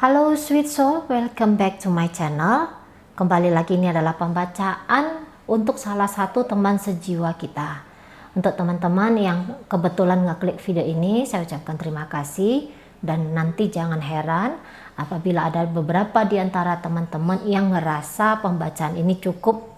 Halo sweet soul, welcome back to my channel. Kembali lagi, ini adalah pembacaan untuk salah satu teman sejiwa kita. Untuk teman-teman yang kebetulan ngeklik video ini, saya ucapkan terima kasih. Dan nanti jangan heran apabila ada beberapa di antara teman-teman yang ngerasa pembacaan ini cukup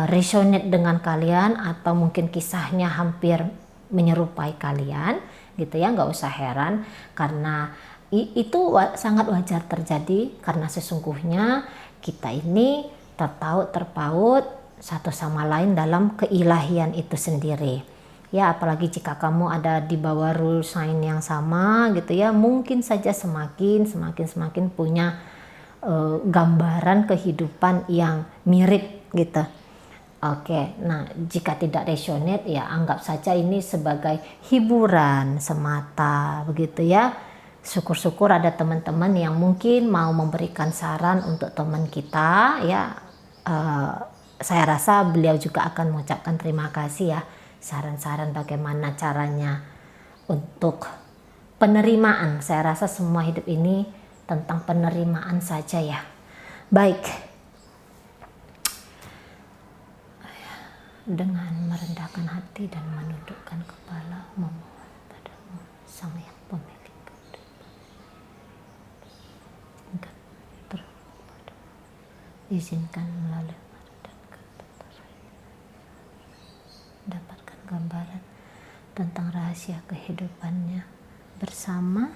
resonate dengan kalian, atau mungkin kisahnya hampir menyerupai kalian gitu ya. Nggak usah heran, karena itu sangat wajar terjadi, karena sesungguhnya kita ini terpaut satu sama lain dalam keilahian itu sendiri ya. Apalagi jika kamu ada di bawah rule sign yang sama gitu ya, mungkin saja semakin punya gambaran kehidupan yang mirip gitu. Oke, nah jika tidak resonate ya anggap saja ini sebagai hiburan semata begitu ya. Syukur-syukur ada teman-teman yang mungkin mau memberikan saran untuk teman kita ya. Saya rasa beliau juga akan mengucapkan terima kasih ya, saran-saran bagaimana caranya untuk penerimaan. Saya rasa semua hidup ini tentang penerimaan saja ya. Baik, dengan merendahkan hati dan menundukkan kepala, memohon padamu Sang Yang Pemilik. Izinkan melalui dan kata dapatkan gambaran tentang rahasia kehidupannya bersama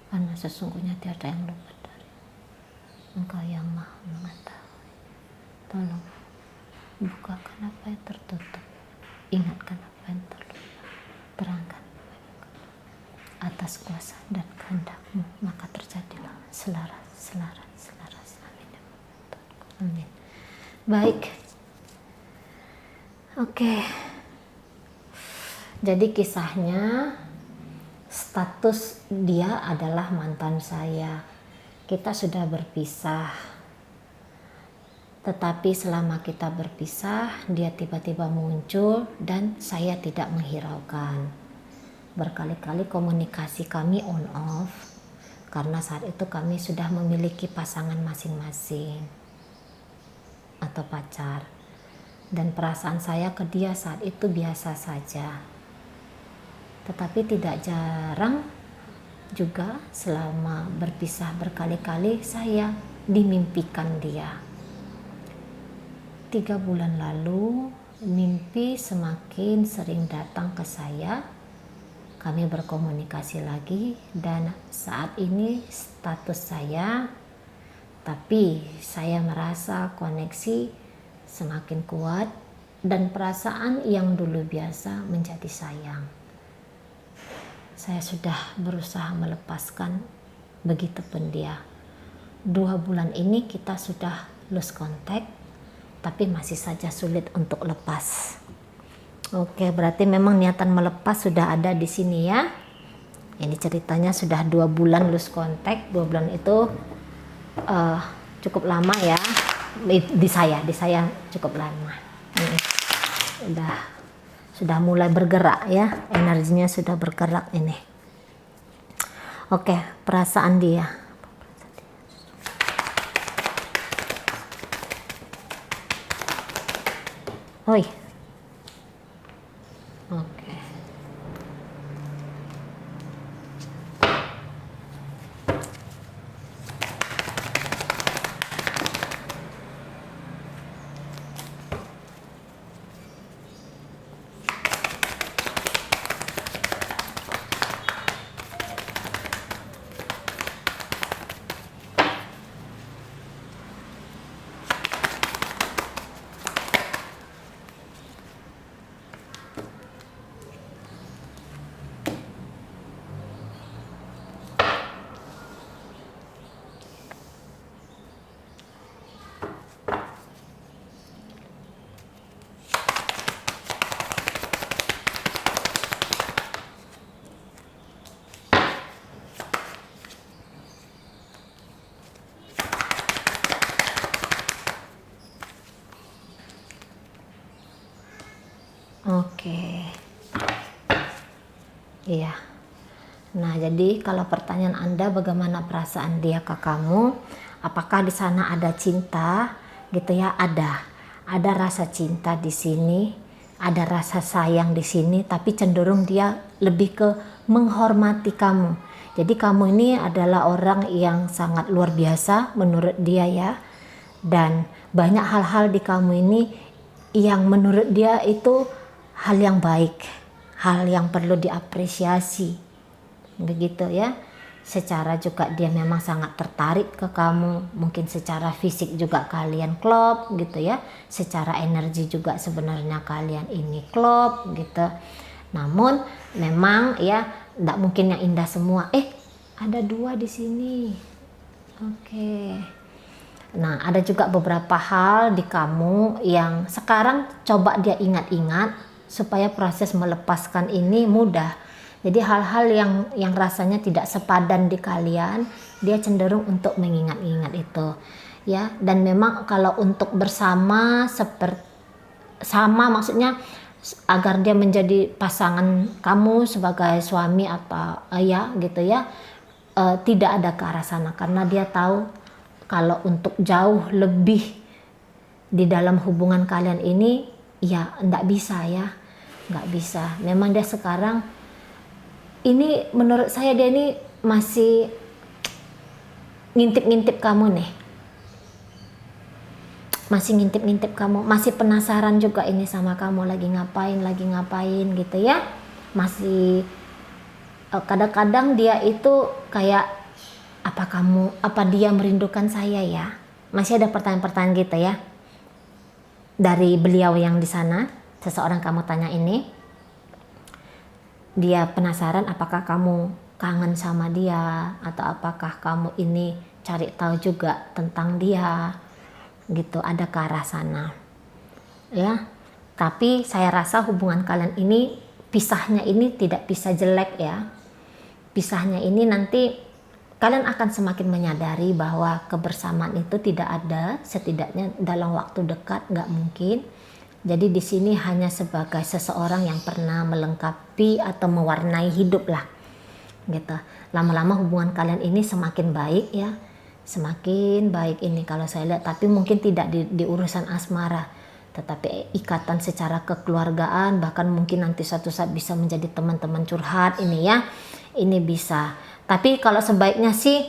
karena sesungguhnya tiada yang luput dari Engkau yang Maha Mengetahui. Tolong bukakan apa yang tertutup, ingatkan apa yang terlupa, terangkan atas kuasa dan kehendak-Mu, maka terjadilah selaras. Amin. Baik, oke. Jadi kisahnya, status dia adalah mantan saya. Kita sudah berpisah, tetapi selama kita berpisah dia tiba-tiba muncul dan saya tidak menghiraukan. Berkali-kali komunikasi kami on off karena saat itu kami sudah memiliki pasangan masing-masing atau pacar, dan perasaan saya ke dia saat itu biasa saja. Tetapi tidak jarang juga selama berpisah berkali-kali saya dimimpikan dia. 3 bulan lalu mimpi semakin sering datang ke saya. Kami berkomunikasi lagi dan saat ini status saya, tapi saya merasa koneksi semakin kuat dan perasaan yang dulu biasa menjadi sayang. Saya sudah berusaha melepaskan, begitupun dia. 2 bulan ini kita sudah lose contact, tapi masih saja sulit untuk lepas. Oke, berarti memang niatan melepas sudah ada di sini ya. Ini ceritanya sudah 2 bulan lose contact. 2 bulan itu cukup lama ya. Di saya cukup lama. Sudah mulai bergerak ya. Energinya sudah bergerak ini. Oke, perasaan dia. Oi. Oke. Oke. Iya. Nah, jadi kalau pertanyaan Anda bagaimana perasaan dia ke kamu? Apakah di sana ada cinta? Gitu ya, ada. Ada rasa cinta di sini, ada rasa sayang di sini, tapi cenderung dia lebih ke menghormati kamu. Jadi kamu ini adalah orang yang sangat luar biasa menurut dia ya. Dan banyak hal-hal di kamu ini yang menurut dia itu hal yang baik, hal yang perlu diapresiasi, begitu ya. Secara juga dia memang sangat tertarik ke kamu, mungkin secara fisik juga kalian klop gitu ya, secara energi juga sebenarnya kalian ini klop gitu. Namun memang ya tidak mungkin yang indah semua. Ada dua di sini. Oke. Nah, ada juga beberapa hal di kamu yang sekarang coba dia ingat-ingat supaya proses melepaskan ini mudah. Jadi hal-hal yang rasanya tidak sepadan di kalian, dia cenderung untuk mengingat-ingat itu. Ya, dan memang kalau untuk bersama seperti sama maksudnya agar dia menjadi pasangan kamu sebagai suami atau ayah gitu ya, tidak ada ke arah sana karena dia tahu kalau untuk jauh lebih di dalam hubungan kalian ini ya nggak bisa ya, nggak bisa. Memang dia sekarang ini menurut saya dia ini masih ngintip-ngintip kamu nih, masih ngintip-ngintip kamu, masih penasaran juga ini sama kamu lagi ngapain gitu ya. Masih kadang-kadang dia itu kayak apa dia merindukan saya ya, masih ada pertanyaan-pertanyaan gitu ya dari beliau yang di sana, seseorang kamu tanya ini. Dia penasaran apakah kamu kangen sama dia atau apakah kamu ini cari tahu juga tentang dia gitu, ada ke arah sana ya. Tapi saya rasa hubungan kalian ini pisahnya ini tidak bisa jelek ya. Pisahnya ini nanti kalian akan semakin menyadari bahwa kebersamaan itu tidak ada, setidaknya dalam waktu dekat nggak mungkin. Jadi di sini hanya sebagai seseorang yang pernah melengkapi atau mewarnai hidup lah, gitu. Lama-lama hubungan kalian ini semakin baik ya, semakin baik ini kalau saya lihat. Tapi mungkin tidak di urusan asmara, tetapi ikatan secara kekeluargaan, bahkan mungkin nanti suatu saat bisa menjadi teman-teman curhat ini ya, ini bisa. Tapi kalau sebaiknya sih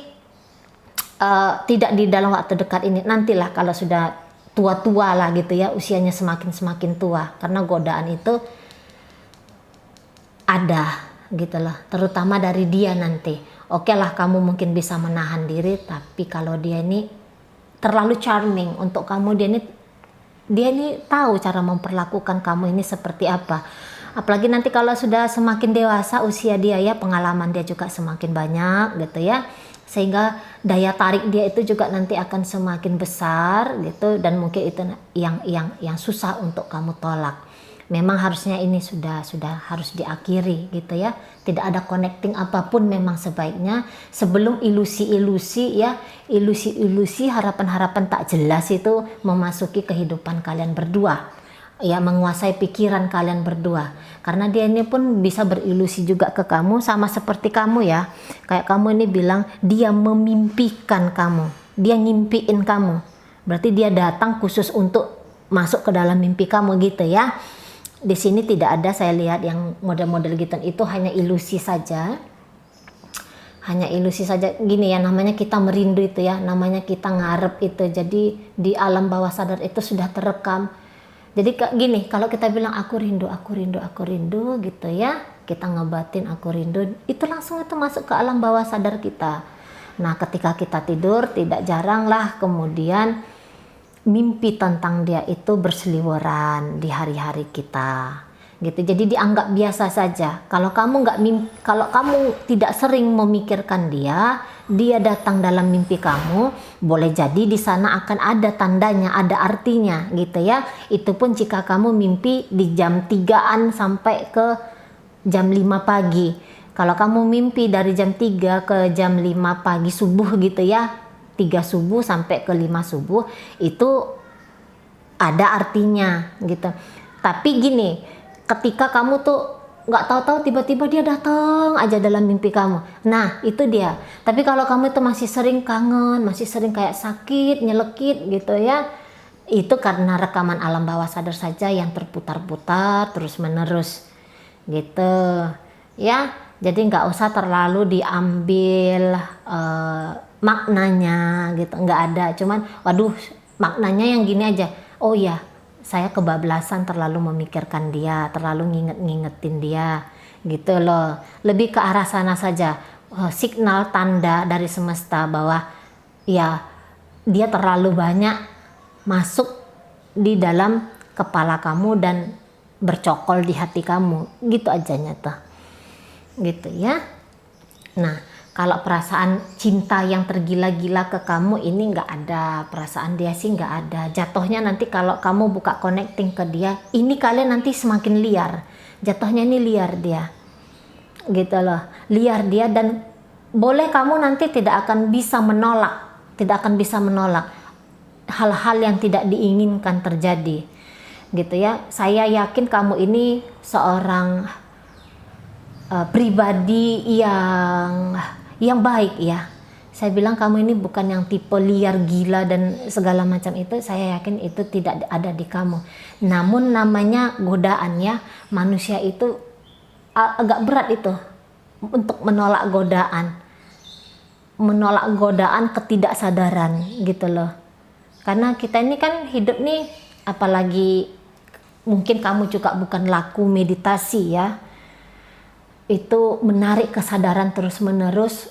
tidak di dalam waktu dekat ini, nantilah kalau sudah tua-tua lah gitu ya, usianya semakin tua, karena godaan itu ada gitu loh, terutama dari dia nanti. Oke lah kamu mungkin bisa menahan diri, tapi kalau dia ini terlalu charming untuk kamu, dia ini tahu cara memperlakukan kamu ini seperti apa. Apalagi nanti kalau sudah semakin dewasa usia dia ya, pengalaman dia juga semakin banyak gitu ya, sehingga daya tarik dia itu juga nanti akan semakin besar gitu, dan mungkin itu yang susah untuk kamu tolak. Memang harusnya ini sudah harus diakhiri gitu ya, tidak ada connecting apapun. Memang sebaiknya sebelum ilusi-ilusi ya, ilusi-ilusi harapan-harapan tak jelas itu memasuki kehidupan kalian berdua ya, menguasai pikiran kalian berdua. Karena dia ini pun bisa berilusi juga ke kamu, sama seperti kamu ya. Kayak kamu ini bilang dia memimpikan kamu, dia ngimpiin kamu. Berarti dia datang khusus untuk masuk ke dalam mimpi kamu gitu ya. Di sini tidak ada saya lihat yang model-model gitu, itu hanya ilusi saja. Hanya ilusi saja gini ya, namanya kita merindu itu ya, namanya kita ngarep itu. Jadi di alam bawah sadar itu sudah terekam. Jadi gini, kalau kita bilang aku rindu gitu ya, kita ngebatin aku rindu, itu langsung itu masuk ke alam bawah sadar kita. Nah ketika kita tidur, tidak jarang lah kemudian mimpi tentang dia itu berseliweran di hari-hari kita gitu. Jadi dianggap biasa saja. Kalau kamu kalau kamu tidak sering memikirkan dia datang dalam mimpi kamu, boleh jadi di sana akan ada tandanya, ada artinya gitu ya. Itu pun jika kamu mimpi di jam 3-an sampai ke jam 5 pagi. Kalau kamu mimpi dari jam 3 ke jam 5 pagi subuh gitu ya, 3 subuh sampai ke 5 subuh, itu ada artinya gitu. Tapi gini, ketika kamu tuh nggak tahu-tahu tiba-tiba dia datang aja dalam mimpi kamu. Nah, itu dia. Tapi kalau kamu itu masih sering kangen, masih sering kayak sakit, nyelekit gitu ya, itu karena rekaman alam bawah sadar saja yang terputar-putar terus-menerus gitu ya. Jadi nggak usah terlalu diambil maknanya gitu, nggak ada. Cuman waduh, maknanya yang gini aja. Oh ya, saya kebablasan terlalu memikirkan dia, terlalu ngingetin dia gitu loh. Lebih ke arah sana saja, signal tanda dari semesta bahwa ya dia terlalu banyak masuk di dalam kepala kamu dan bercokol di hati kamu, gitu aja nyata gitu ya. Nah, kalau perasaan cinta yang tergila-gila ke kamu ini nggak ada, perasaan dia sih nggak ada. Jatuhnya nanti kalau kamu buka connecting ke dia, ini kalian nanti semakin liar. Jatuhnya ini liar dia, gitu loh, liar dia. Dan boleh kamu nanti tidak akan bisa menolak hal-hal yang tidak diinginkan terjadi, gitu ya. Saya yakin kamu ini seorang pribadi yang baik ya. Saya bilang kamu ini bukan yang tipe liar, gila dan segala macam itu. Saya yakin itu tidak ada di kamu. Namun namanya godaan ya, manusia itu agak berat itu untuk menolak godaan ketidaksadaran gitu loh. Karena kita ini kan hidup nih, apalagi mungkin kamu juga bukan laku meditasi ya, itu menarik kesadaran terus-menerus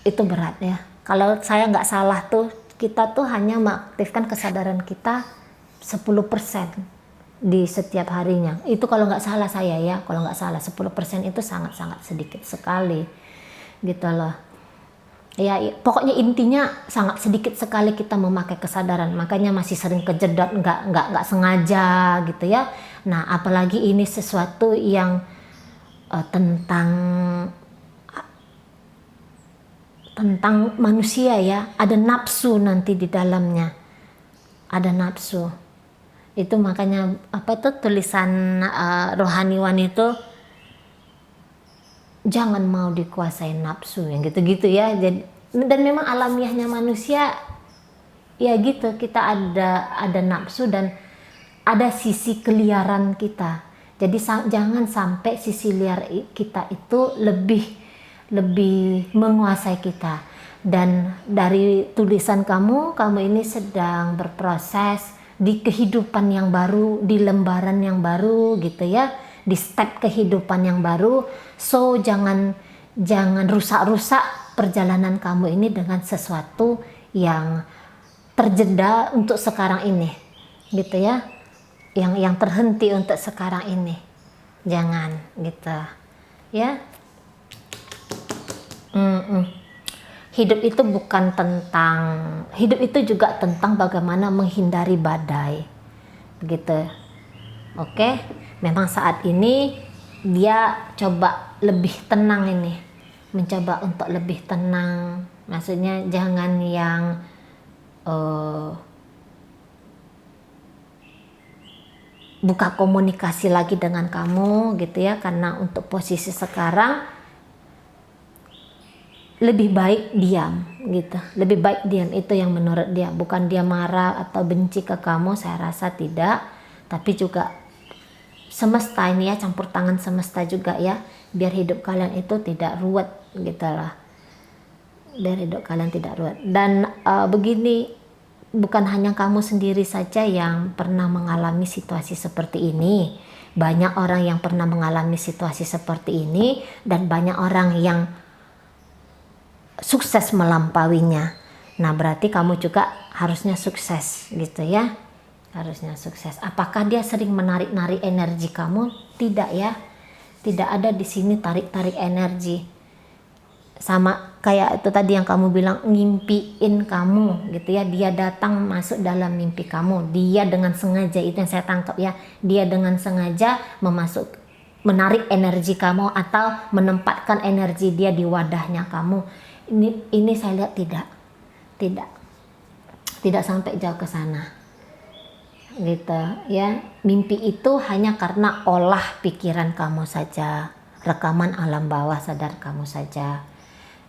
itu berat ya. Kalau saya nggak salah tuh, kita tuh hanya mengaktifkan kesadaran kita 10% di setiap harinya. Itu kalau nggak salah saya ya, kalau nggak salah 10% itu sangat-sangat sedikit sekali gitu loh. Ya pokoknya intinya sangat sedikit sekali kita memakai kesadaran, makanya masih sering kejedot nggak sengaja gitu ya. Nah apalagi ini sesuatu yang tentang manusia ya, ada nafsu nanti di dalamnya, ada nafsu. Itu makanya apa itu tulisan rohaniwan itu, jangan mau dikuasai nafsu yang gitu-gitu ya. Jadi, dan memang alamiahnya manusia ya gitu, kita ada nafsu dan ada sisi keliaran kita. Jadi jangan sampai sisi liar kita itu lebih menguasai kita. Dan dari tulisan kamu ini sedang berproses di kehidupan yang baru, di lembaran yang baru gitu ya, di step kehidupan yang baru. So jangan rusak-rusak perjalanan kamu ini dengan sesuatu yang terjeda untuk sekarang ini gitu ya, yang terhenti untuk sekarang ini, jangan gitu ya. Hidup itu juga tentang bagaimana menghindari badai gitu. Oke, memang saat ini dia coba lebih tenang ini, mencoba untuk lebih tenang, maksudnya jangan yang buka komunikasi lagi dengan kamu gitu ya, karena untuk posisi sekarang lebih baik diam gitu, lebih baik diam, itu yang menurut dia. Bukan dia marah atau benci ke kamu, saya rasa tidak, tapi juga semesta ini ya, campur tangan semesta juga ya, biar hidup kalian itu tidak ruwet gitu lah, biar hidup kalian tidak ruwet. Dan begini, bukan hanya kamu sendiri saja yang pernah mengalami situasi seperti ini. Banyak orang yang pernah mengalami situasi seperti ini, dan banyak orang yang sukses melampauinya. Nah berarti kamu juga harusnya sukses gitu ya, harusnya sukses. Apakah dia sering menarik-narik energi kamu? Tidak ya, tidak ada di sini tarik-tarik energi. Sama kayak itu tadi yang kamu bilang, ngimpiin kamu gitu ya, dia datang masuk dalam mimpi kamu, dia dengan sengaja, itu yang saya tangkap ya, dia dengan sengaja menarik energi kamu atau menempatkan energi dia di wadahnya kamu. Ini saya lihat tidak sampai jauh ke sana. gitu ya. Mimpi itu hanya karena olah pikiran kamu saja, rekaman alam bawah sadar kamu saja,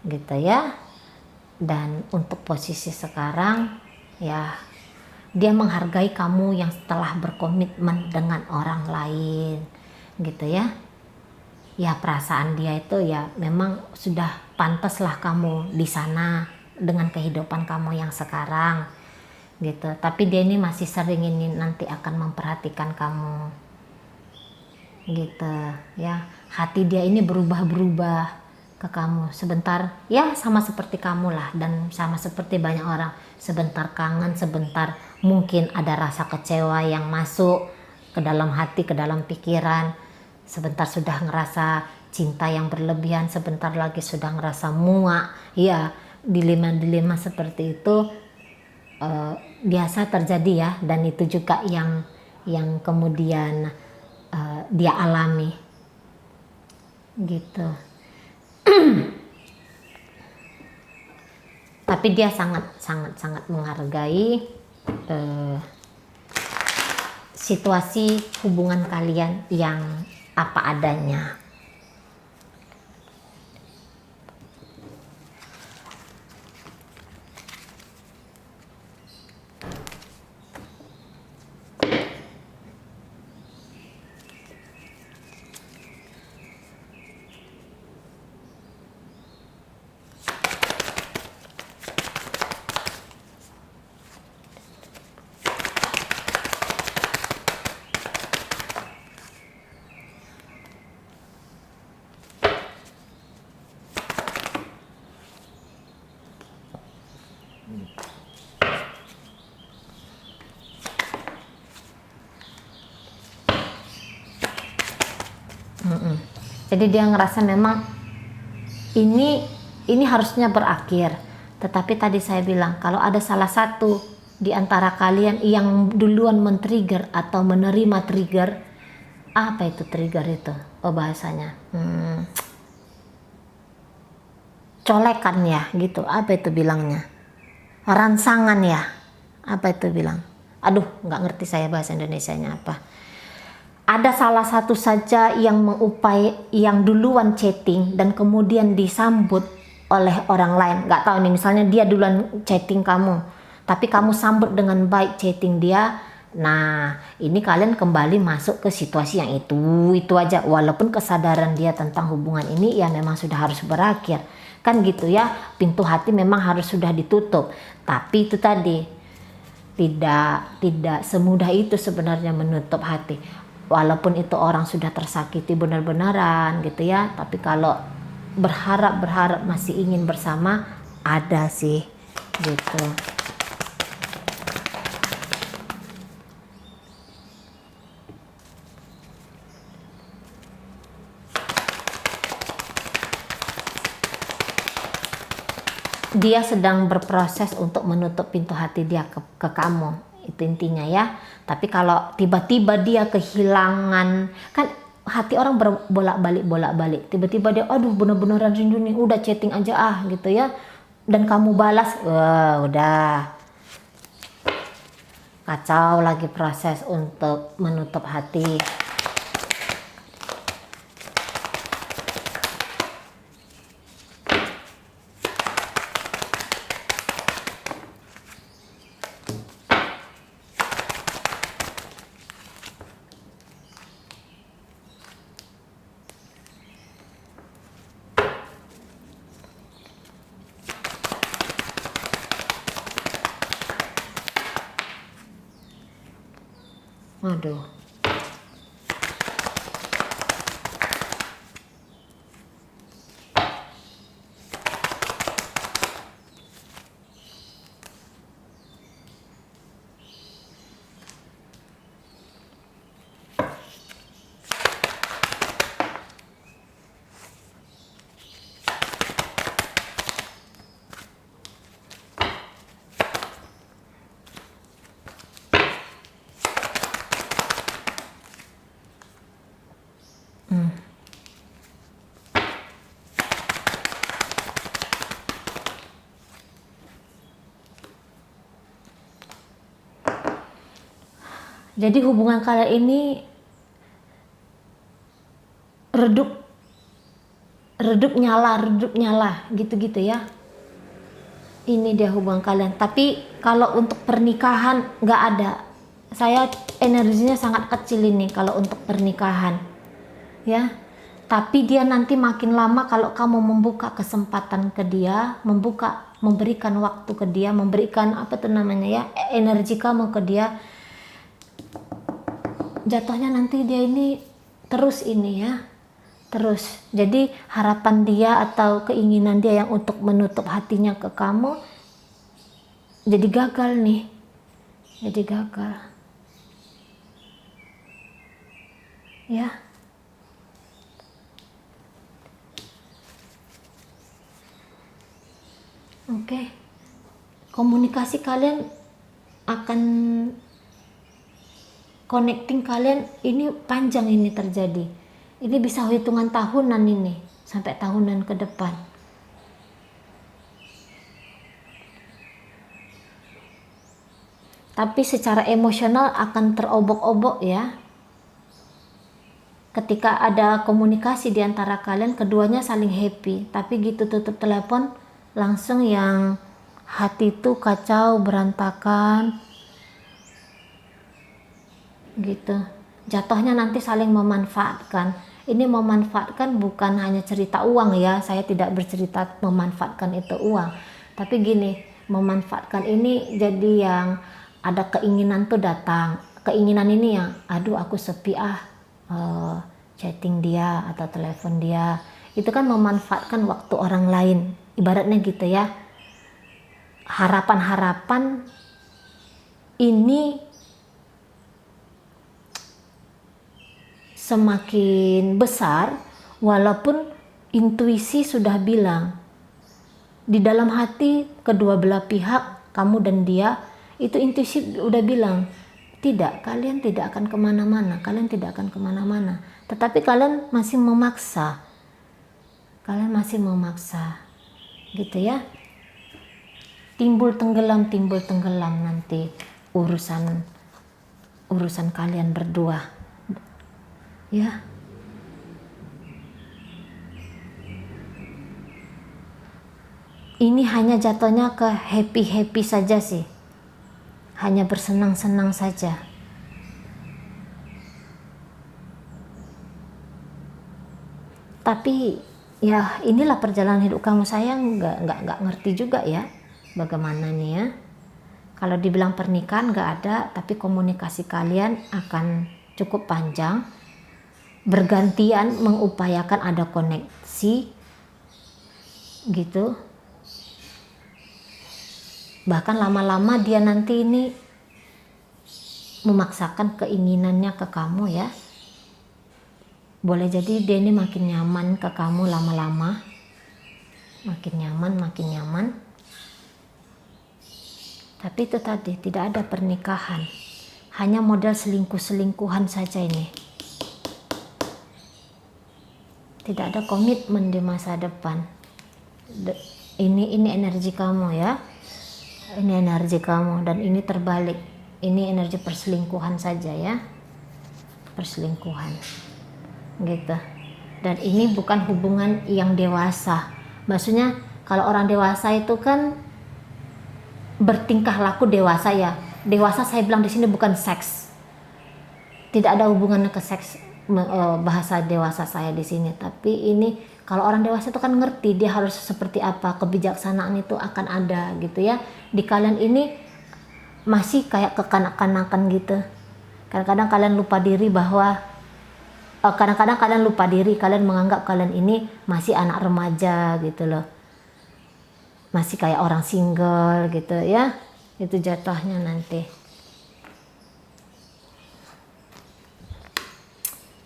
gitu ya. Dan untuk posisi sekarang ya, dia menghargai kamu yang telah berkomitmen dengan orang lain, gitu ya. Ya perasaan dia itu ya memang sudah pantaslah kamu di sana dengan kehidupan kamu yang sekarang, gitu. Tapi dia ini masih sering ini nanti akan memperhatikan kamu, gitu ya. Hati dia ini berubah-berubah ke kamu sebentar ya, sama seperti kamu lah, dan sama seperti banyak orang, sebentar kangen, sebentar mungkin ada rasa kecewa yang masuk ke dalam hati, ke dalam pikiran, sebentar sudah ngerasa cinta yang berlebihan, sebentar lagi sudah ngerasa muak ya. Dilema-dilema seperti itu biasa terjadi ya, dan itu juga yang kemudian dia alami, gitu. Tapi dia sangat menghargai situasi hubungan kalian yang apa adanya. Jadi dia ngerasa memang ini harusnya berakhir. Tetapi tadi saya bilang kalau ada salah satu di antara kalian yang duluan men-trigger atau menerima trigger, apa itu trigger itu? Oh bahasanya colekan ya gitu, apa itu bilangnya, rangsangan ya, apa itu bilang, aduh nggak ngerti saya bahasa Indonesianya apa. Ada salah satu saja yang yang duluan chatting dan kemudian disambut oleh orang lain. Nggak tahu nih, misalnya dia duluan chatting kamu, tapi kamu sambut dengan baik chatting dia. Nah, ini kalian kembali masuk ke situasi yang itu aja. Walaupun kesadaran dia tentang hubungan ini ya memang sudah harus berakhir. Kan gitu ya, pintu hati memang harus sudah ditutup. Tapi itu tadi, tidak semudah itu sebenarnya menutup hati. Walaupun itu orang sudah tersakiti benar-benaran gitu ya, tapi kalau berharap masih ingin bersama, ada sih gitu. Dia sedang berproses untuk menutup pintu hati dia ke kamu, itu intinya ya. Tapi kalau tiba-tiba dia kehilangan, kan hati orang bolak-balik, tiba-tiba dia aduh bener-beneran rindu nih, udah chatting aja gitu ya, dan kamu balas, wah udah kacau lagi proses untuk menutup hati. Waduh. Jadi hubungan kalian ini redup nyala gitu-gitu ya. Ini dia hubungan kalian. Tapi kalau untuk pernikahan nggak ada. Saya energinya sangat kecil ini kalau untuk pernikahan ya. Tapi dia nanti makin lama kalau kamu membuka kesempatan ke dia, memberikan waktu ke dia, memberikan energi kamu ke dia, jatuhnya nanti dia ini terus ini ya, terus. Jadi harapan dia atau keinginan dia yang untuk menutup hatinya ke kamu jadi gagal nih, jadi gagal ya. Oke. Komunikasi kalian akan connecting kalian ini panjang ini terjadi. Ini bisa hitungan tahunan ini, sampai tahunan ke depan. Tapi secara emosional akan terobok-obok ya. Ketika ada komunikasi di antara kalian, keduanya saling happy. Tapi gitu tutup telepon, langsung yang hati itu kacau, berantakan gitu. Jatuhnya nanti saling memanfaatkan. Ini memanfaatkan bukan hanya cerita uang ya, saya tidak bercerita memanfaatkan itu uang, tapi gini, memanfaatkan ini jadi yang ada keinginan tuh datang, keinginan ini yang aduh aku sepi chatting dia atau telepon dia, itu kan memanfaatkan waktu orang lain, ibaratnya gitu ya. Harapan-harapan ini semakin besar walaupun intuisi sudah bilang di dalam hati kedua belah pihak, kamu dan dia, itu intuisi udah bilang tidak, kalian tidak akan kemana-mana, kalian tidak akan kemana-mana, tetapi kalian masih memaksa, gitu ya. Timbul tenggelam nanti urusan kalian berdua ya. Ini hanya jatuhnya ke happy saja sih, hanya bersenang-senang saja. Tapi ya inilah perjalanan hidup kamu. Saya nggak ngerti juga ya bagaimana nih ya. Kalau dibilang pernikahan nggak ada, tapi komunikasi kalian akan cukup panjang, bergantian mengupayakan ada koneksi gitu. Bahkan lama-lama dia nanti ini memaksakan keinginannya ke kamu ya. Boleh jadi dia ini makin nyaman ke kamu lama-lama, makin nyaman. Tapi itu tadi, tidak ada pernikahan, hanya modal selingkuh-selingkuhan saja ini. Tidak ada komitmen di masa depan. Ini energi kamu ya, ini energi kamu, dan ini terbalik, ini energi perselingkuhan saja ya, perselingkuhan gitu. Dan ini bukan hubungan yang dewasa. Maksudnya kalau orang dewasa itu kan bertingkah laku dewasa ya. Dewasa saya bilang di sini bukan seks. Tidak ada hubungannya ke seks, bahasa dewasa saya di sini. Tapi ini kalau orang dewasa itu kan ngerti dia harus seperti apa, kebijaksanaan itu akan ada gitu ya. Di kalian ini masih kayak kekanak-kanakan gitu. Kadang-kadang kalian lupa diri bahwa kalian menganggap kalian ini masih anak remaja gitu loh, masih kayak orang single gitu ya. Itu jatuhnya nanti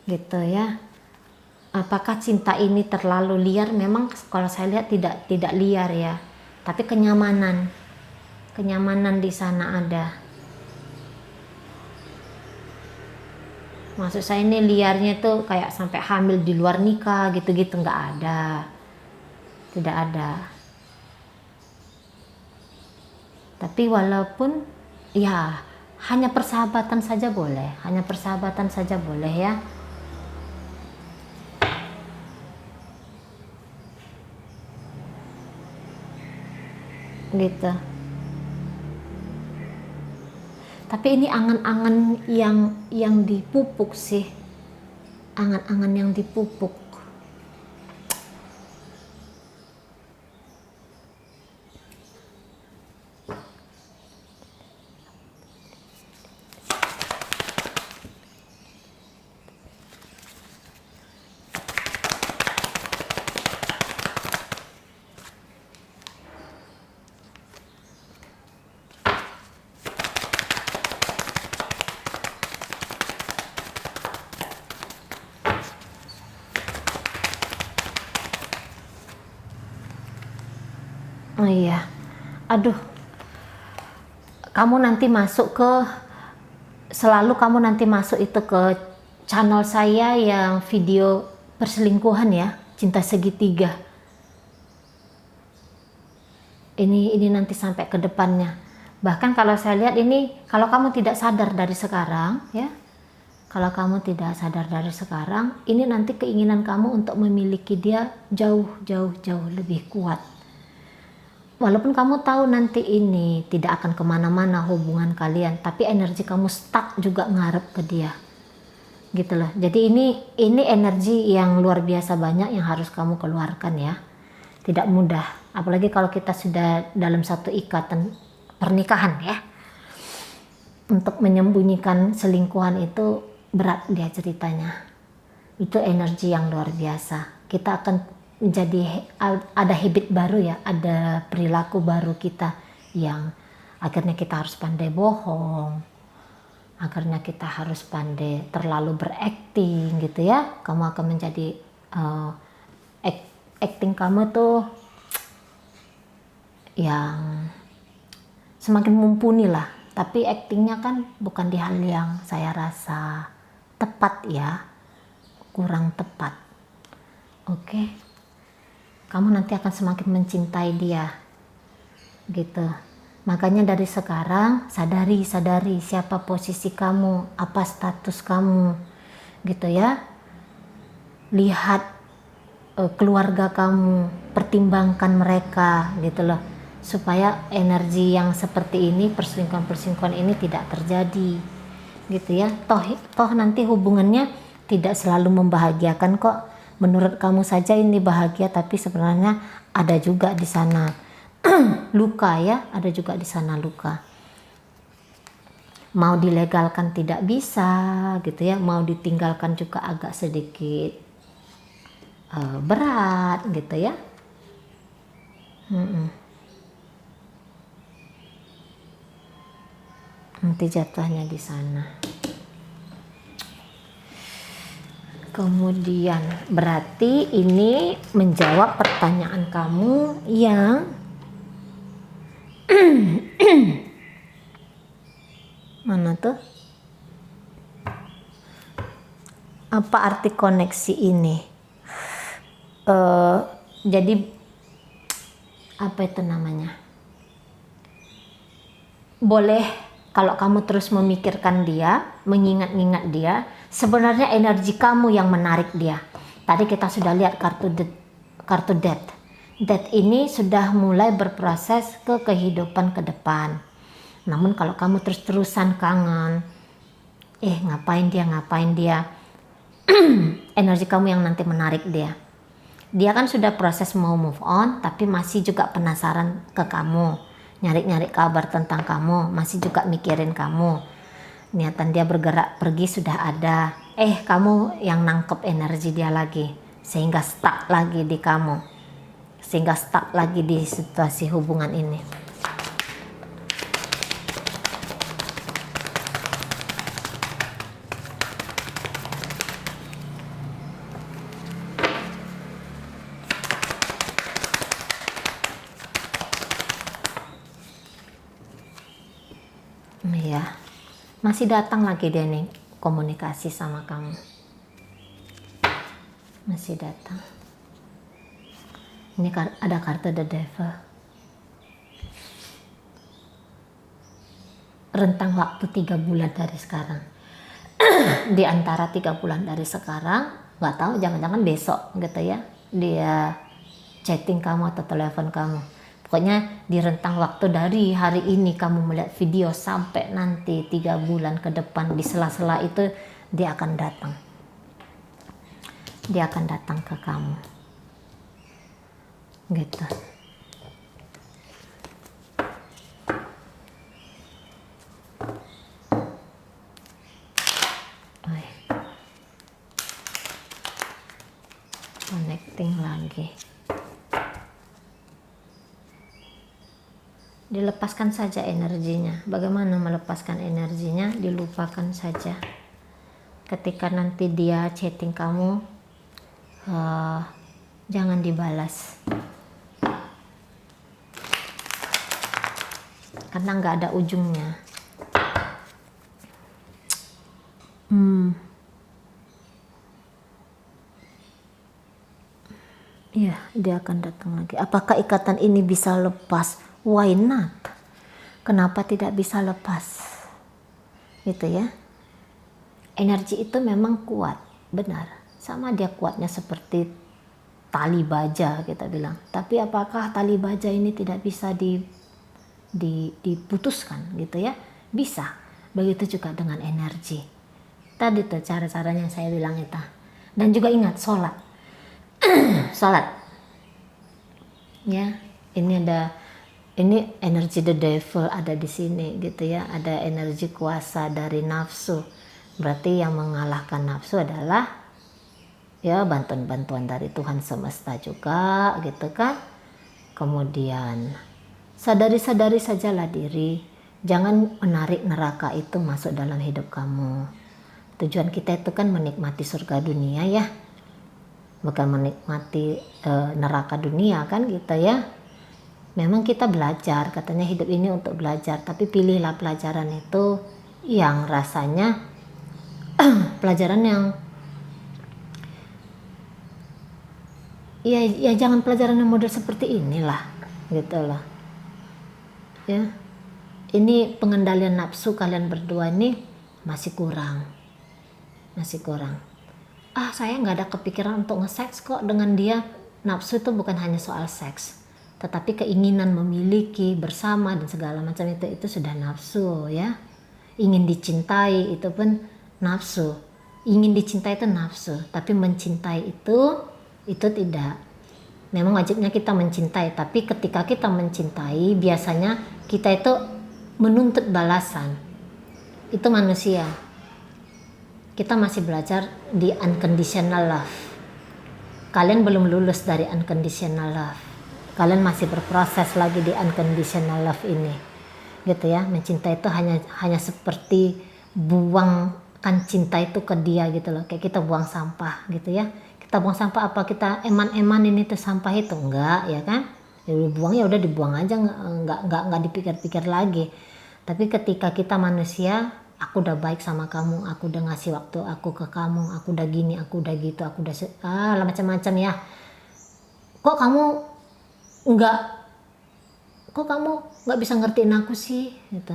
gitu ya. Apakah cinta ini terlalu liar? Memang kalau saya lihat tidak liar ya, tapi kenyamanan di sana ada. Maksud saya ini liarnya tuh kayak sampai hamil di luar nikah gitu-gitu, nggak ada, tidak ada. Tapi walaupun ya hanya persahabatan saja boleh, hanya persahabatan saja boleh ya. Gitu. Tapi ini angan-angan yang dipupuk sih, angan-angan yang dipupuk. Oh iya, aduh, kamu nanti masuk ke, selalu kamu nanti masuk itu ke channel saya yang video perselingkuhan ya, cinta segitiga. Ini nanti sampai ke depannya. Bahkan kalau saya lihat ini, kalau kamu tidak sadar dari sekarang ya, kalau kamu tidak sadar dari sekarang, ini nanti keinginan kamu untuk memiliki dia jauh lebih kuat. Walaupun kamu tahu nanti ini tidak akan kemana-mana hubungan kalian, tapi energi kamu stuck juga ngarep ke dia, gitu loh. Jadi ini energi yang luar biasa banyak yang harus kamu keluarkan ya. Tidak mudah, apalagi kalau kita sudah dalam satu ikatan pernikahan ya. Untuk menyembunyikan selingkuhan itu berat dia ceritanya. Itu energi yang luar biasa. Kita akan menjadi, ada habit baru ya, ada perilaku baru kita yang akhirnya kita harus pandai bohong, akhirnya kita harus pandai terlalu berakting gitu ya. Kamu akan menjadi acting kamu tuh yang semakin mumpuni lah, tapi actingnya kan bukan di hal yang saya rasa tepat ya, kurang tepat. Oke. Kamu nanti akan semakin mencintai dia gitu. Makanya dari sekarang sadari siapa posisi kamu, apa status kamu gitu ya. Lihat keluarga kamu, pertimbangkan mereka gitu loh, supaya energi yang seperti ini, perselingkuhan ini tidak terjadi gitu ya. Toh nanti hubungannya tidak selalu membahagiakan kok. Menurut kamu saja ini bahagia, tapi sebenarnya ada juga di sana luka ya, ada juga di sana luka. Mau dilegalkan tidak bisa gitu ya, mau ditinggalkan juga agak sedikit berat gitu ya. Nanti jatuhnya di sana. Kemudian berarti ini menjawab pertanyaan kamu yang mana tuh? Apa arti koneksi ini? Jadi apa itu namanya? Boleh kalau kamu terus memikirkan dia, mengingat-ingat dia, sebenarnya energi kamu yang menarik dia. Tadi kita sudah lihat kartu death. Death ini sudah mulai berproses ke kehidupan ke depan. Namun kalau kamu terus-terusan kangen, ngapain dia, energi kamu yang nanti menarik dia. Dia kan sudah proses mau move on, tapi masih juga penasaran ke kamu. Nyari-nyari kabar tentang kamu, masih juga mikirin kamu. Niatan dia bergerak pergi sudah ada, kamu yang nangkep energi dia lagi, sehingga stuck lagi di kamu, sehingga stuck lagi di situasi hubungan ini. Iya, masih datang lagi dia nih komunikasi sama kamu, masih datang. Ini ada kartu The Devil. rentang waktu 3 bulan dari sekarang. Di antara 3 bulan dari sekarang, nggak tahu, jangan-jangan besok gitu ya, dia chatting kamu atau telepon kamu. Pokoknya di rentang waktu dari hari ini kamu melihat video sampai nanti 3 bulan ke depan, di sela-sela itu dia akan datang. Dia akan datang ke kamu. Gitu. Connecting lagi. Dilepaskan saja energinya. Bagaimana melepaskan energinya? Dilupakan saja. Ketika nanti dia chatting kamu, jangan dibalas, karena nggak ada ujungnya. Iya, dia akan datang lagi. Apakah ikatan ini bisa lepas? Why not? Kenapa tidak bisa lepas? Gitu ya. Energi itu memang kuat, benar. Sama dia kuatnya seperti tali baja kita bilang. Tapi apakah tali baja ini tidak bisa diputuskan gitu ya? Bisa. Begitu juga dengan energi. Tadi tuh cara-caranya saya bilang itu. Dan juga ingat sholat. Salat ya, ini energi the devil ada di sini gitu ya, ada energi kuasa dari nafsu. Berarti yang mengalahkan nafsu adalah ya bantuan-bantuan dari Tuhan semesta juga gitu kan. Kemudian sadari sajalah diri, jangan menarik neraka itu masuk dalam hidup kamu. Tujuan kita itu kan menikmati surga dunia ya, bukan menikmati neraka dunia kan kita ya. Memang kita belajar, katanya hidup ini untuk belajar, tapi pilihlah pelajaran itu yang rasanya pelajaran yang ya jangan pelajaran yang model seperti inilah gitu loh ya. Ini pengendalian nafsu kalian berdua ini masih kurang. Saya nggak ada kepikiran untuk nge-seks kok dengan dia. Nafsu itu bukan hanya soal seks, tetapi keinginan memiliki bersama dan segala macam itu sudah nafsu ya. Ingin dicintai itu pun nafsu. Ingin dicintai itu nafsu, tapi mencintai itu tidak. Memang wajibnya kita mencintai, tapi ketika kita mencintai biasanya kita itu menuntut balasan. Itu manusia. Kita masih belajar di unconditional love. Kalian belum lulus dari unconditional love. Kalian masih berproses lagi di unconditional love ini. Gitu ya, mencintai itu hanya seperti buangkan cinta itu ke dia gitu loh. Kayak kita buang sampah gitu ya. Kita buang sampah, apa kita eman-eman ini tuh sampah itu? Enggak ya kan? Ya buang, ya udah dibuang aja, enggak dipikir-pikir lagi. Tapi ketika kita manusia, aku udah baik sama kamu, aku udah ngasih waktu aku ke kamu, aku udah gini, aku udah gitu, aku udah macam-macam ya. Kok kamu nggak bisa ngertiin aku sih gitu.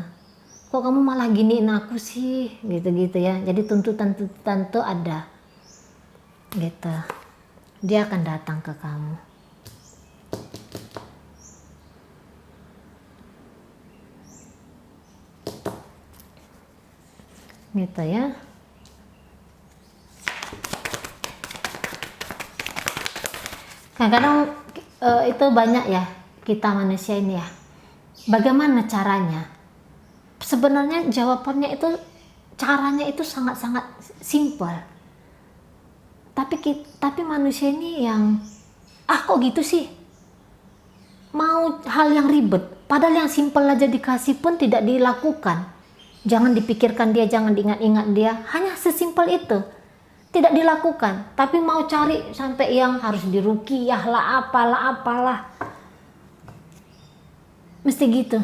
Kok kamu malah giniin aku sih gitu ya. Jadi tuntutan tuh ada gitu. Dia akan datang ke kamu. Gitu ya. Kadang-kadang itu banyak ya kita manusia ini ya. Bagaimana caranya? Sebenarnya jawabannya itu, caranya itu sangat-sangat simpel. Tapi manusia ini yang kok gitu sih? Mau hal yang ribet, padahal yang simpel aja dikasih pun tidak dilakukan. Jangan dipikirkan dia, jangan diingat-ingat dia, hanya sesimpel itu. Tidak dilakukan, tapi mau cari sampai yang harus diruqyah lah, apalah. Mesti gitu.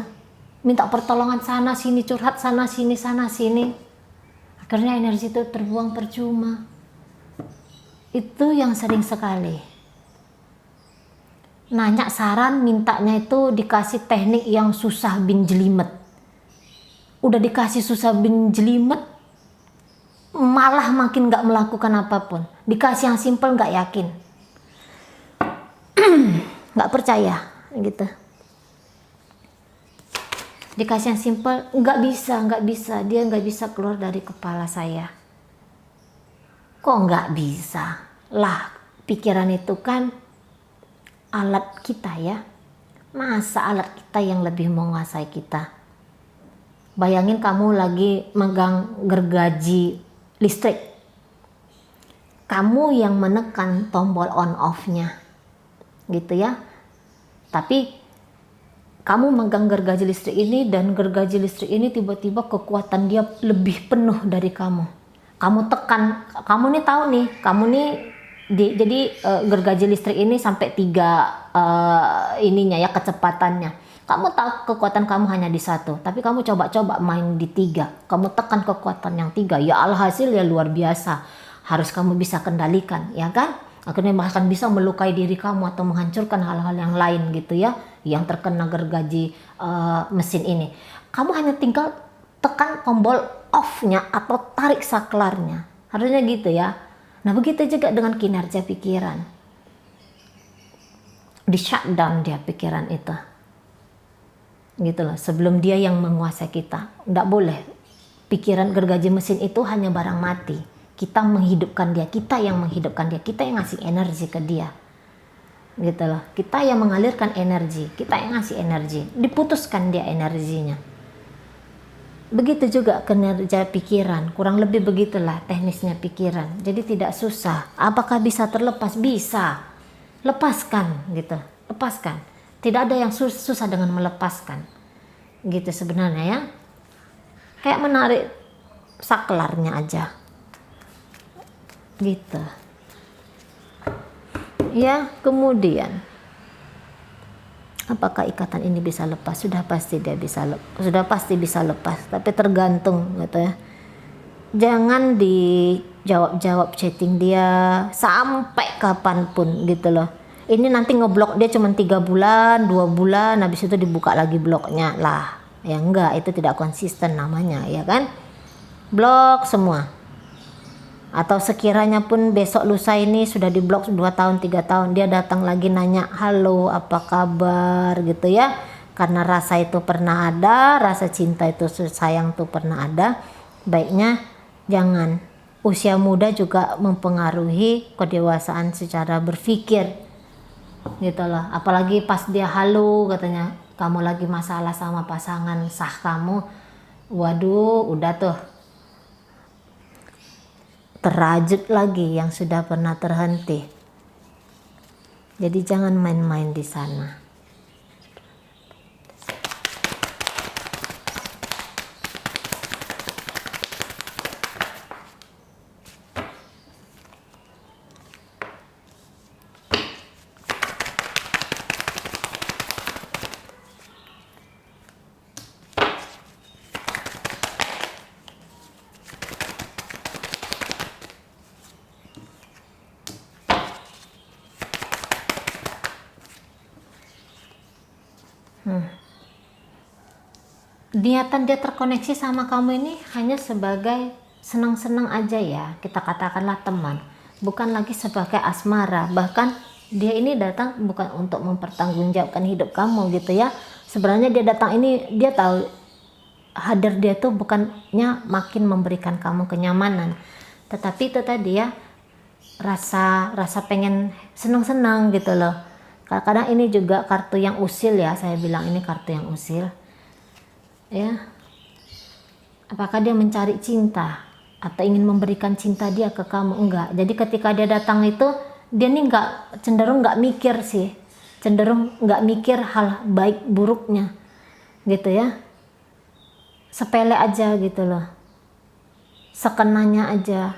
Minta pertolongan sana sini, curhat sana sini. Akhirnya energi itu terbuang percuma. Itu yang sering sekali. Nanya saran, mintanya itu dikasih teknik yang susah bin jelimet. udah dikasih susah bin jelimet, malah makin nggak melakukan apapun. Dikasih yang simple nggak yakin, nggak percaya gitu. Dikasih yang simple nggak bisa, dia nggak bisa keluar dari kepala saya. Kok nggak bisa? Lah, pikiran itu kan alat kita ya. Masa alat kita yang lebih menguasai kita? Bayangin kamu lagi megang gergaji listrik. Kamu yang menekan tombol on off-nya. Gitu ya. Tapi kamu megang gergaji listrik ini dan gergaji listrik ini tiba-tiba kekuatan dia lebih penuh dari kamu. Kamu tekan, kamu nih tahu nih, kamu nih jadi gergaji listrik ini sampai 3 ininya ya, kecepatannya. Kamu tahu kekuatan kamu hanya di 1, tapi kamu coba-coba main di 3. Kamu tekan kekuatan yang 3, ya alhasil ya luar biasa. Harus kamu bisa kendalikan, ya kan? Akhirnya bahkan bisa melukai diri kamu atau menghancurkan hal-hal yang lain gitu ya, yang terkena gergaji mesin ini. Kamu hanya tinggal tekan tombol off-nya atau tarik saklarnya. Harusnya gitu ya. Nah, begitu juga dengan kinerja pikiran. Di shutdown dia pikiran itu. Gitu loh, sebelum dia yang menguasai kita. Nggak boleh. Pikiran gergaji mesin itu hanya barang mati. Kita menghidupkan dia, kita yang menghidupkan dia, kita yang ngasih energi ke dia. Gitu loh. Kita yang mengalirkan energi, kita yang ngasih energi. Diputuskan dia energinya. Begitu juga kinerja pikiran, kurang lebih begitulah teknisnya pikiran. Jadi tidak susah. Apakah bisa terlepas? Bisa. Lepaskan gitu, lepaskan. Tidak ada yang susah dengan melepaskan. Gitu sebenarnya ya. Kayak menarik saklarnya aja. Gitu. Ya, kemudian apakah ikatan ini bisa lepas? Sudah pasti bisa lepas, tapi tergantung gitu ya. Jangan dijawab chatting dia sampai kapanpun gitu loh. Ini nanti ngeblok dia cuma 3 bulan, 2 bulan, habis itu dibuka lagi bloknya lah. Ya enggak, itu tidak konsisten namanya, ya kan? Blok semua. Atau sekiranya pun besok lusa ini sudah diblok 2 tahun 3 tahun, dia datang lagi nanya halo apa kabar gitu ya, karena rasa itu pernah ada, rasa cinta itu sayang itu pernah ada. Baiknya jangan. Usia muda juga mempengaruhi kedewasaan secara berpikir gitu loh. Apalagi pas dia halo katanya kamu lagi masalah sama pasangan sah kamu, waduh udah tuh terajut lagi yang sudah pernah terhenti. Jadi jangan main-main di sana. Niatan dia terkoneksi sama kamu ini hanya sebagai senang-senang aja ya, kita katakanlah teman, bukan lagi sebagai asmara. Bahkan dia ini datang bukan untuk mempertanggungjawabkan hidup kamu gitu ya. Sebenarnya dia datang ini, dia tahu hadir dia tuh bukannya makin memberikan kamu kenyamanan, tetapi itu tadi ya, rasa pengen senang-senang gitu loh. Kadang-kadang ini juga kartu yang usil ya, saya bilang ini kartu yang usil ya. Apakah dia mencari cinta atau ingin memberikan cinta dia ke kamu? Enggak. Jadi ketika dia datang itu, dia nih cenderung nggak mikir sih, cenderung nggak mikir hal baik buruknya gitu ya, sepele aja gitu loh, sekenanya aja.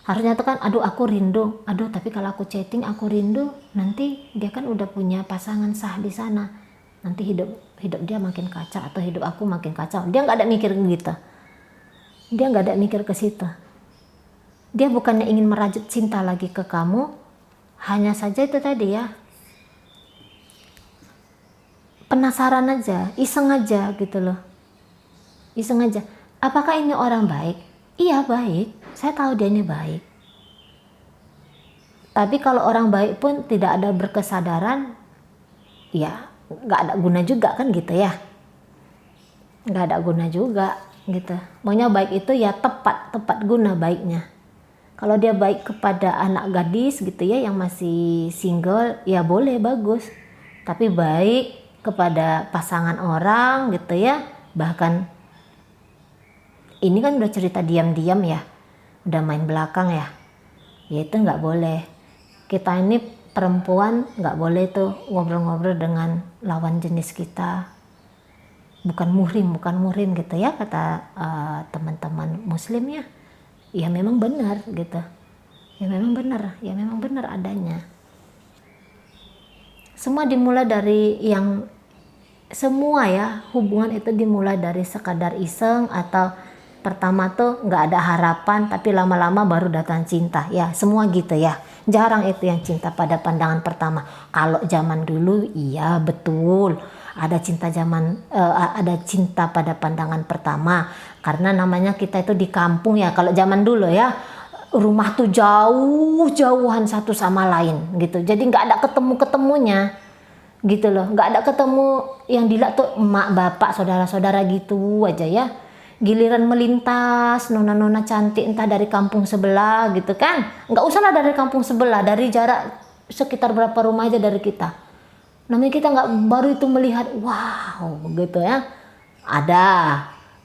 Harusnya tuh kan, aduh aku rindu, aduh tapi kalau aku chatting aku rindu, nanti dia kan udah punya pasangan sah di sana, nanti hidup dia makin kacau atau hidup aku makin kacau. Dia nggak ada mikir gitu, dia nggak ada mikir ke situ. Dia bukannya ingin merajut cinta lagi ke kamu, hanya saja itu tadi ya, penasaran aja, iseng aja gitu loh. iseng aja. Apakah ini orang baik? Iya baik, saya tahu dia ini baik. Tapi kalau orang baik pun tidak ada berkesadaran, ya nggak ada guna juga kan gitu ya. Nggak ada guna juga gitu. Maunya baik itu ya tepat guna baiknya. Kalau dia baik kepada anak gadis gitu ya yang masih single, ya boleh, bagus. Tapi baik kepada pasangan orang gitu ya, bahkan ini kan udah cerita diam-diam ya, udah main belakang ya, ya itu nggak boleh. Kita ini perempuan nggak boleh tuh ngobrol-ngobrol dengan lawan jenis kita, bukan muhrim gitu ya, kata teman-teman muslim ya. Ya memang benar gitu, ya memang benar adanya. Semua dimulai dari yang semua ya, hubungan itu dimulai dari sekadar iseng, atau pertama tuh nggak ada harapan tapi lama-lama baru datang cinta ya, semua gitu ya. Jarang itu yang cinta pada pandangan pertama. Kalau zaman dulu iya betul ada cinta pada pandangan pertama, karena namanya kita itu di kampung ya. Kalau zaman dulu ya, rumah tuh jauh-jauhan satu sama lain gitu, jadi nggak ada ketemunya gitu loh, nggak ada ketemu yang dilihat tuh emak bapak saudara-saudara gitu aja ya. Giliran melintas nona-nona cantik entah dari kampung sebelah gitu kan, nggak usah lah dari kampung sebelah, dari jarak sekitar berapa rumah aja dari kita, namanya kita nggak baru itu melihat wow gitu ya, ada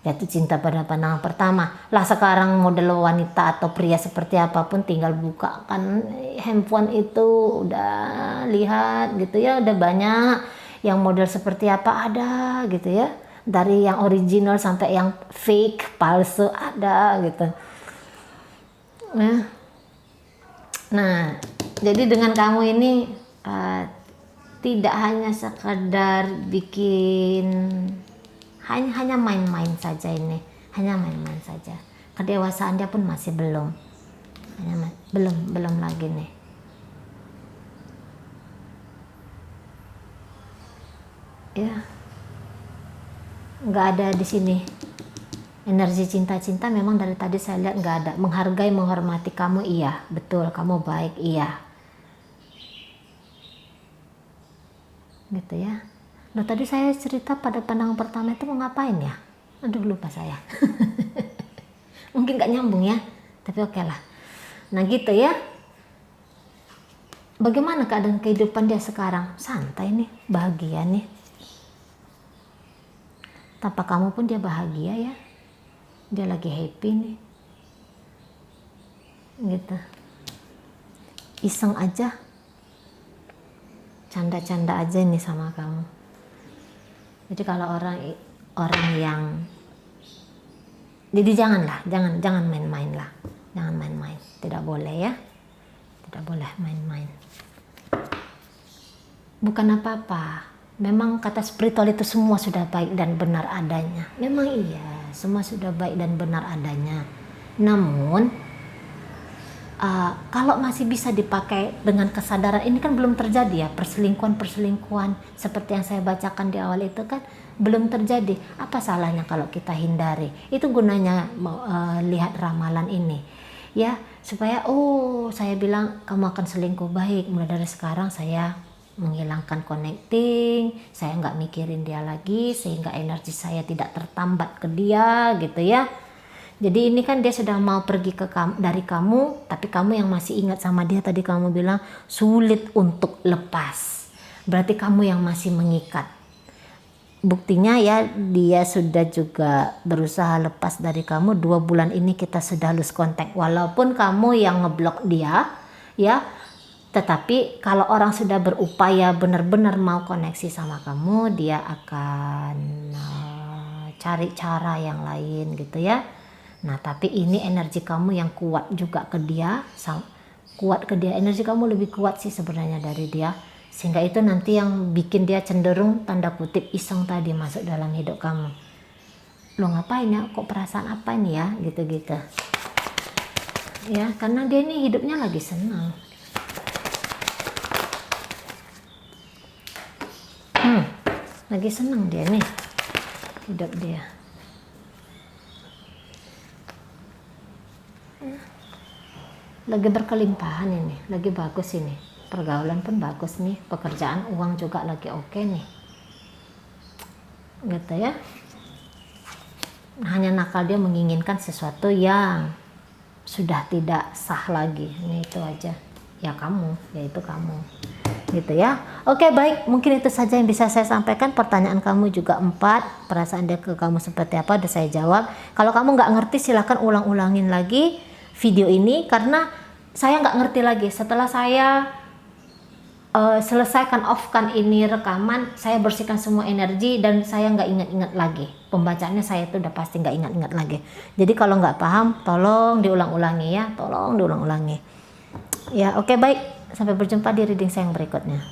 jatuh cinta pada pandangan pertama lah. Sekarang model wanita atau pria seperti apapun tinggal buka kan handphone itu udah lihat gitu ya, udah banyak yang model seperti apa ada gitu ya, dari yang original sampai yang fake palsu ada gitu. Nah jadi dengan kamu ini tidak hanya sekadar bikin, hanya main-main saja ini, hanya main-main saja. Kedewasaan dia pun masih belum lagi nih ya. Nggak ada di sini energi cinta-cinta, memang dari tadi saya lihat nggak ada. Menghargai, menghormati kamu iya, betul, kamu baik iya gitu ya. Loh tadi saya cerita pada pandangan pertama itu mau ngapain ya, aduh lupa saya. Mungkin nggak nyambung ya, tapi oke lah. Nah gitu ya. Bagaimana keadaan kehidupan dia sekarang? Santai nih, bahagia nih. Tanpa kamu pun dia bahagia ya, dia lagi happy nih gitu. Iseng aja, canda-canda aja nih sama kamu. Jadi kalau orang yang, jadi jangan main-main lah, jangan main-main, tidak boleh ya, tidak boleh main-main. Bukan apa-apa. Memang kata spiritual itu semua sudah baik dan benar adanya. Memang iya, semua sudah baik dan benar adanya. Namun, kalau masih bisa dipakai dengan kesadaran, ini kan belum terjadi ya, perselingkuhan seperti yang saya bacakan di awal itu kan belum terjadi. Apa salahnya kalau kita hindari? Itu gunanya lihat ramalan ini. Ya, supaya saya bilang kamu akan selingkuh, baik, mulai dari sekarang saya menghilangkan connecting, saya nggak mikirin dia lagi sehingga energi saya tidak tertambat ke dia gitu ya. Jadi ini kan dia sudah mau pergi dari kamu, tapi kamu yang masih ingat sama dia, tadi kamu bilang sulit untuk lepas, berarti kamu yang masih mengikat. Buktinya ya dia sudah juga berusaha lepas dari kamu. 2 bulan ini kita sudah lose contact, walaupun kamu yang ngeblok dia ya. Tetapi kalau orang sudah berupaya benar-benar mau koneksi sama kamu, dia akan cari cara yang lain gitu ya. Nah tapi ini energi kamu yang kuat juga ke dia, energi kamu lebih kuat sih sebenarnya dari dia, sehingga itu nanti yang bikin dia cenderung tanda kutip iseng tadi masuk dalam hidup kamu. Lo ngapain ya, kok perasaan apa ini ya, gitu-gitu ya, karena dia ini hidupnya lagi senang. Lagi senang dia nih hidup dia. lagi berkelimpahan ini, lagi bagus ini, pergaulan pun bagus nih, pekerjaan, uang juga lagi oke nih, gitu ya. Hanya nakal dia menginginkan sesuatu yang sudah tidak sah lagi, ini itu aja. Ya kamu, yaitu kamu, gitu ya. Oke, baik, mungkin itu saja yang bisa saya sampaikan. Pertanyaan kamu juga 4, perasaan dia ke kamu seperti apa, udah saya jawab. Kalau kamu nggak ngerti silahkan ulang-ulangin lagi video ini, karena saya nggak ngerti lagi. Setelah saya selesaikan off-kan ini rekaman, saya bersihkan semua energi dan saya nggak ingat-ingat lagi. Pembacaannya saya itu udah pasti nggak ingat-ingat lagi. Jadi kalau nggak paham, tolong diulang-ulangi ya, tolong diulang-ulangi. Ya, oke, baik. Sampai berjumpa di reading saya yang berikutnya.